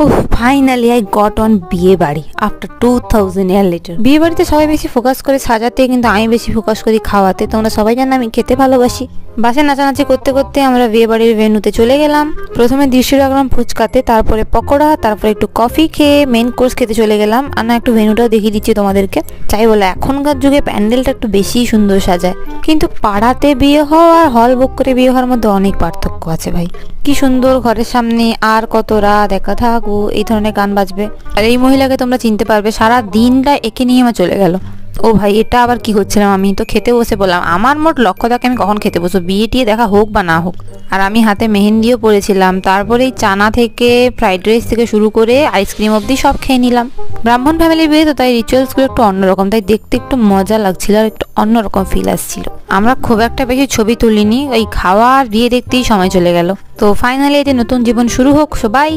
Oh finally I got on বিয়ে বাড়ি after 2000 ইয়ার letter. বিয়ে বাড়িতে সবাই বেশি ফোকাস করে সাজাতে, কিন্তু আমি বেশি ফোকাস করি খাওয়াতে। তোমরা সবাই জানো আমি খেতে ভালোবাসি। বাসে নাচানাচি করতে করতে আমরা বিয়ে বাড়ির ভেন্যুতে চলে গেলাম। প্রথমে দৃষ্টি রাখলাম ফুচকাতে, তারপরে পকোড়া, তারপরে একটু কফি খেয়ে মেন কোর্স খেতে চলে গেলাম। আর না একটু ভেন্যুটাও দেখিয়ে দিচ্ছি তোমাদেরকে। চাই বলে এখনকার যুগে প্যান্ডেলটা একটু বেশি সুন্দর সাজায়, কিন্তু পাড়াতে বিয়ে হওয়া আর হল বুক করে বিয়ে হওয়ার মধ্যে অনেক পার্থক্য আছে ভাই। কি সুন্দর ঘরের সামনে আর কত রাত একা থাকবো এই ধরনের গান বাজবে। আর এই মহিলাকে তোমরা চিনতে পারবে, সারা দিনটা একে নিয়ে আমার চলে গেল। ও ভাই এটা আবার কি হচ্ছিলাম, আমি তো খেতে বসে বললাম। আমার মোট লক্ষ্য থাকে আমি কখন খেতে বসবো, বিয়ে টিয়ে দেখা হোক বা না হোক। আর আমি হাতে মেহেন্দিও পরেছিলাম। তারপরে এই চানা থেকে ফ্রাইড রাইস থেকে শুরু করে আইসক্রিম অবধি সব খেয়ে নিলাম। ব্রাহ্মণ ফ্যামিলির বিয়ে তো, তাই রিচুয়ালসগুলো একটু অন্যরকম, তাই দেখতে একটু মজা লাগছিল আর একটু অন্যরকম ফিল আসছিল। আমরা খুব একটা বেশি ছবি তুলিনি, ওই খাওয়া আর বিয়ে দেখতেই সময় চলে গেল। তো ফাইনালি এতে নতুন জীবন শুরু হোক সবাই।